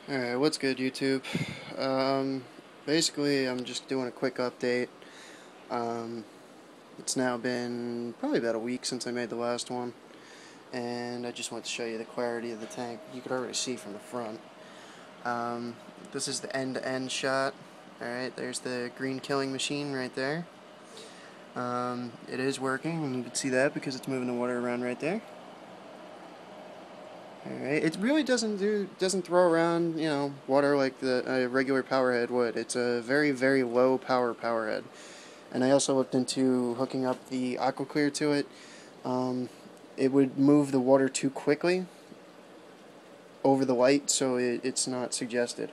Alright, what's good, YouTube? Basically, I'm just doing a quick update. Um, it's now been probably about a week since I made the last one, and I just want to show you the clarity of the tank. You could already see from the front. Um, this is the end-to-end shot. Alright, there's the green killing machine right there. It is working, and you can see that because it's moving the water around right there. Alright, it really doesn't throw around, water like the regular powerhead would. It's a very, very low powerhead. And I also looked into hooking up the AquaClear to it. It would move the water too quickly over the light, so it's not suggested.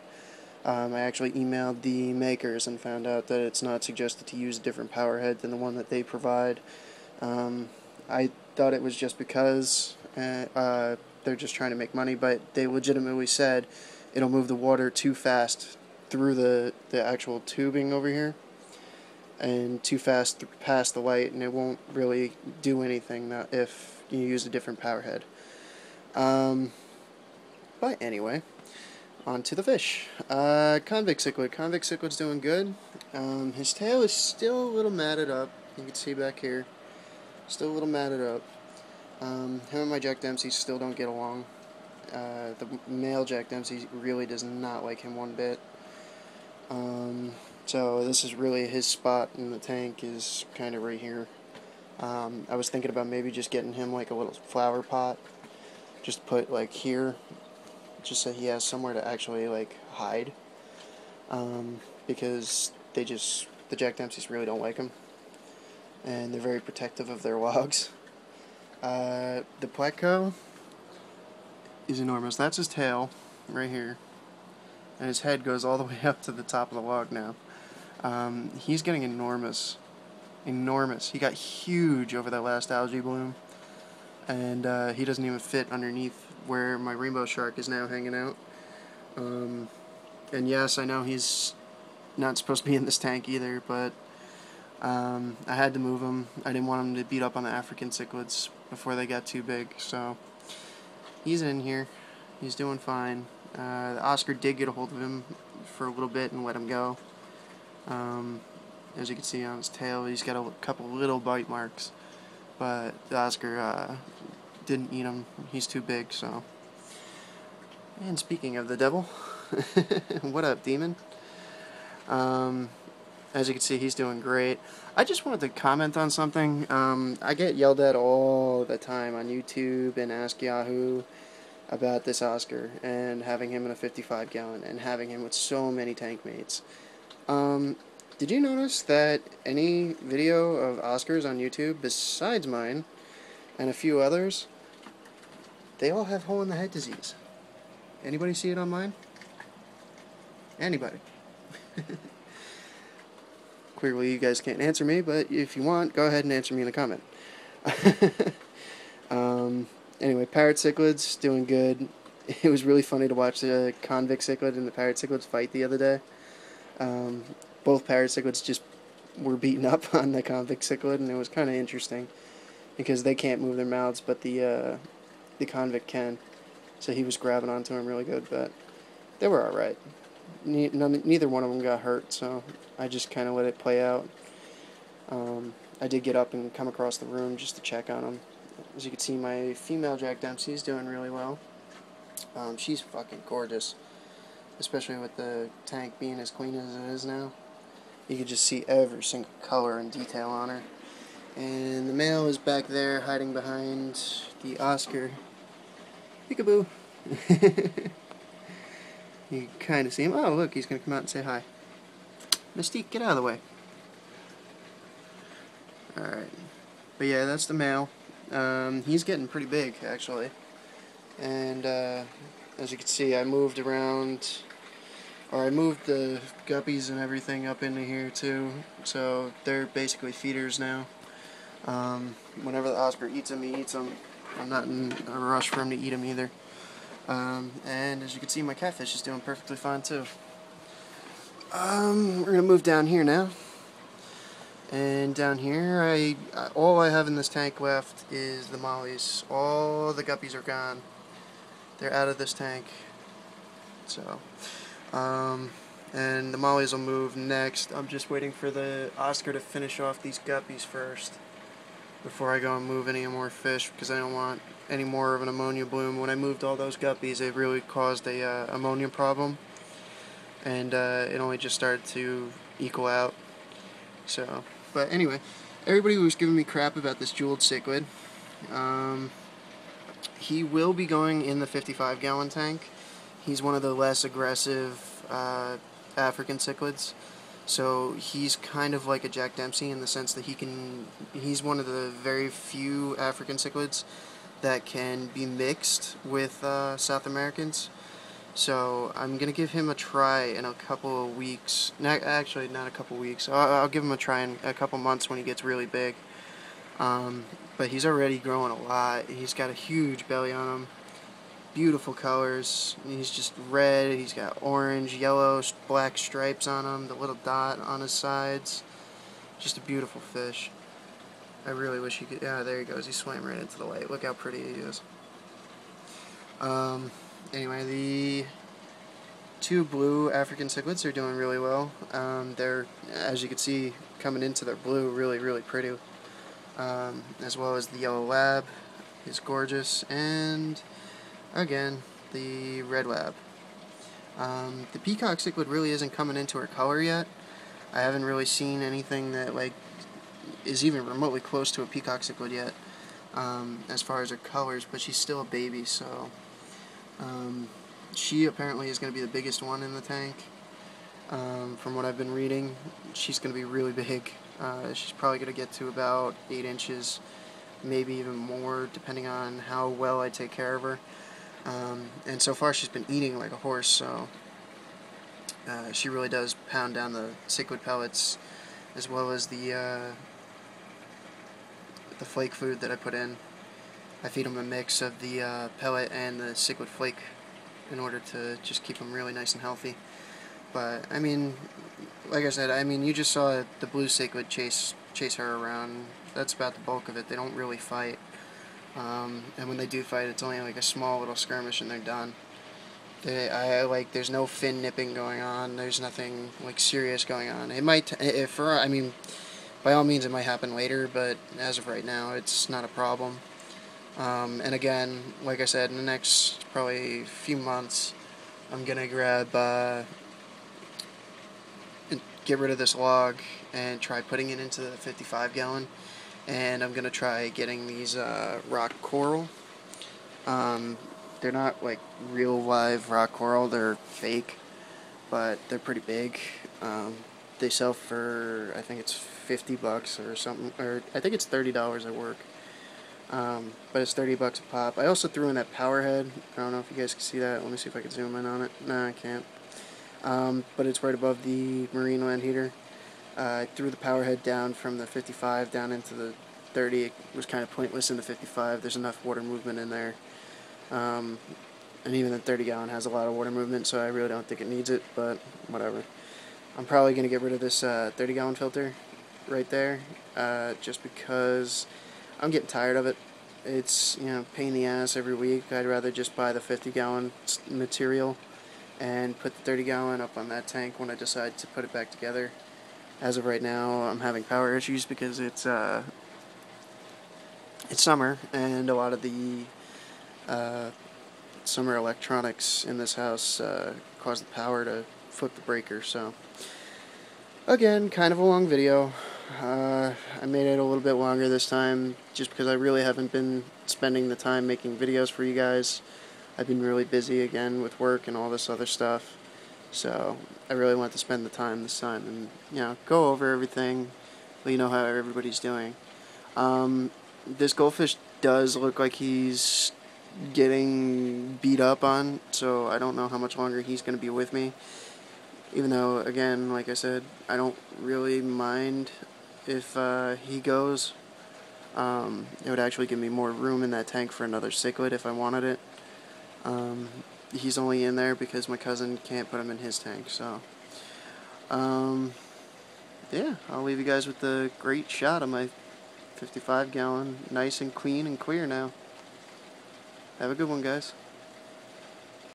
I actually emailed the makers and found out that it's not suggested to use a different powerhead than the one that they provide. I thought it was just because they're just trying to make money, but they legitimately said it'll move the water too fast through the actual tubing over here and too fast past the light, and it won't really do anything if you use a different powerhead. But anyway, on to the fish. Convict cichlid. Convict cichlid's doing good. His tail is still a little matted up. You can see back here. Still a little matted up. Him and my Jack Dempsey still don't get along. The male Jack Dempsey really does not like him one bit. So this is really his spot in the tank, is kind of right here. I was thinking about maybe just getting him like a little flower pot. Just put like here. Just so he has somewhere to actually like hide. Because the Jack Dempseys really don't like him. And they're very protective of their logs. The Pleco is enormous. That's his tail, right here. And his head goes all the way up to the top of the log now. He's getting enormous. Enormous. He got huge over that last algae bloom. And he doesn't even fit underneath where my rainbow shark is now hanging out. And yes, I know he's not supposed to be in this tank either, but I had to move him. I didn't want him to beat up on the African cichlids before they got too big, so he's in here. He's doing fine. The Oscar did get a hold of him for a little bit and let him go. As you can see on his tail, he's got a couple little bite marks, but the Oscar didn't eat him. He's too big, so. And speaking of the devil, what up, demon? As you can see, he's doing great. I just wanted to comment on something. I get yelled at all the time on YouTube and Ask Yahoo about this Oscar and having him in a 55 gallon and having him with so many tank mates. Did you notice that any video of Oscars on YouTube besides mine and a few others, they all have hole in the head disease? Anybody see it on mine? Anybody? Clearly you guys can't answer me, but if you want, go ahead and answer me in the comment. Anyway, parrot cichlids doing good. It was really funny to watch the convict cichlid and the parrot cichlids fight the other day. Both parrot cichlids just were beaten up on the convict cichlid, and it was kind of interesting because they can't move their mouths, but the convict can. So he was grabbing onto him really good, but they were all right. Neither one of them got hurt, so I just kind of let it play out. I did get up and come across the room just to check on them. As you can see, my female Jack Dempsey is doing really well. She's fucking gorgeous, especially with the tank being as clean as it is now. You can just see every single color and detail on her. And the male is back there hiding behind the Oscar. Peekaboo. You can kind of see him. Oh, look, he's going to come out and say hi. Mystique, get out of the way. Alright. But yeah, that's the male. He's getting pretty big, actually. And as you can see, I moved around, or I moved the guppies and everything up into here too. So they're basically feeders now. Whenever the Oscar eats them, he eats them. I'm not in a rush for him to eat them either. And as you can see, my catfish is doing perfectly fine too. We're gonna move down here now. And down here, all I have in this tank left is the mollies. All the guppies are gone. They're out of this tank. So, and the mollies will move next. I'm just waiting for the Oscar to finish off these guppies first before I go and move any more fish, because I don't want any more of an ammonia bloom. When I moved all those guppies, it really caused a ammonia problem, and it only just started to equal out. So, but anyway, everybody was giving me crap about this jeweled cichlid. He will be going in the 55-gallon tank. He's one of the less aggressive African cichlids. So he's kind of like a Jack Dempsey in the sense that he's one of the very few African cichlids that can be mixed with South Americans. So I'm going to give him a try in a couple of weeks. Actually, not a couple of weeks. I'll give him a try in a couple months when he gets really big. But he's already growing a lot. He's got a huge belly on him. Beautiful colors. He's just red. He's got orange, yellow, black stripes on him. The little dot on his sides. Just a beautiful fish. I really wish he could. Yeah, there he goes. He swam right into the light. Look how pretty he is. Anyway, the two blue African cichlids are doing really well. They're, as you can see, coming into their blue, really, really pretty. As well as the yellow lab is gorgeous, and again, the red lab. The peacock cichlid really isn't coming into her color yet. I haven't really seen anything that like is even remotely close to a peacock cichlid yet, as far as her colors, but she's still a baby, so she apparently is going to be the biggest one in the tank. From what I've been reading, she's going to be really big. She's probably going to get to about 8 inches, maybe even more, depending on how well I take care of her. And so far she's been eating like a horse, so she really does pound down the cichlid pellets, as well as the flake food that I put in. I feed them a mix of the pellet and the cichlid flake in order to just keep them really nice and healthy. But I mean, like I said, I mean, you just saw the blue cichlid chase her around. That's about the bulk of it. They don't really fight. And when they do fight, it's only like a small little skirmish and they're done. There's no fin nipping going on. There's nothing like serious going on. It might, I mean, by all means, it might happen later, but as of right now, it's not a problem. And again, like I said, in the next probably few months, I'm gonna get rid of this log and try putting it into the 55-gallon. And I'm going to try getting these rock coral. They're not like real live rock coral, they're fake, but they're pretty big. They sell for, I think it's $50 or something, or I think it's $30 at work. But it's $30 a pop. I also threw in that power head. I don't know if you guys can see that. Let me see if I can zoom in on it. No, I can't. But it's right above the marine land heater. I threw the power head down from the 55 down into the 30. It was kind of pointless in the 55. There's enough water movement in there. And even the 30-gallon has a lot of water movement, so I really don't think it needs it, but whatever. I'm probably going to get rid of this 30-gallon filter right there, just because I'm getting tired of it. It's, you know, pain in the ass every week. I'd rather just buy the 50-gallon material and put the 30-gallon up on that tank when I decide to put it back together. As of right now, I'm having power issues because it's summer, and a lot of the summer electronics in this house cause the power to flip the breaker. So again, kind of a long video. I made it a little bit longer this time just because I really haven't been spending the time making videos for you guys. I've been really busy again with work and all this other stuff, so I really want to spend the time this time and, you know, go over everything, let you know how everybody's doing. This goldfish does look like he's getting beat up on, so I don't know how much longer he's going to be with me. Even though, again, like I said, I don't really mind if he goes. It would actually give me more room in that tank for another cichlid if I wanted it. He's only in there because my cousin can't put him in his tank, so yeah, I'll leave you guys with the great shot of my 55-gallon, nice and clean and clear now. Have a good one, guys.